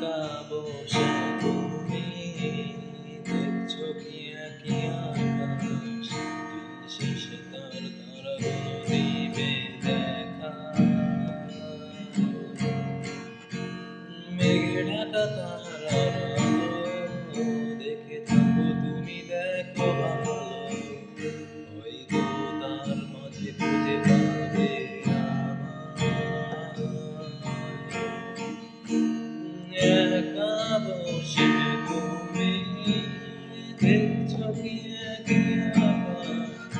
একা বসে তুমি দেখছো কি একই আকাশ, দিন শেষে তার তারাগুলো দিবে দেখা। মেঘে ঢাকা তারার আলো দেখে থাকো তুমি, দেখো ভালো, হয়তো তার মাঝে খুঁজে পাবে একা বসে তুমি দেখছো কি একই আকাশ,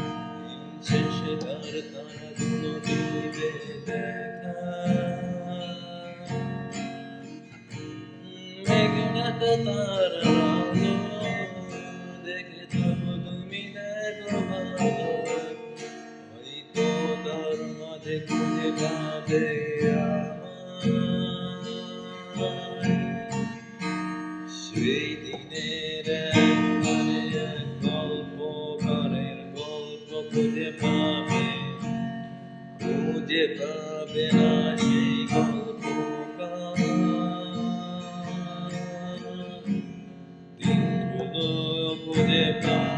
দিন শেষে তার তারাগুলো দিবে দেখা। মেঘে ঢাকা তারার আলো দেখে থাকো তুমি, দেখো ভালো, হয়তো তার মাঝে খুঁজে পাবে আমায়। সেই দিনের একবারে এক গল্পকারের গল্প খুঁজে পাবে, খুঁজে পাবে না সেই গল্পকার। দিনগুলো খুঁজে পাবে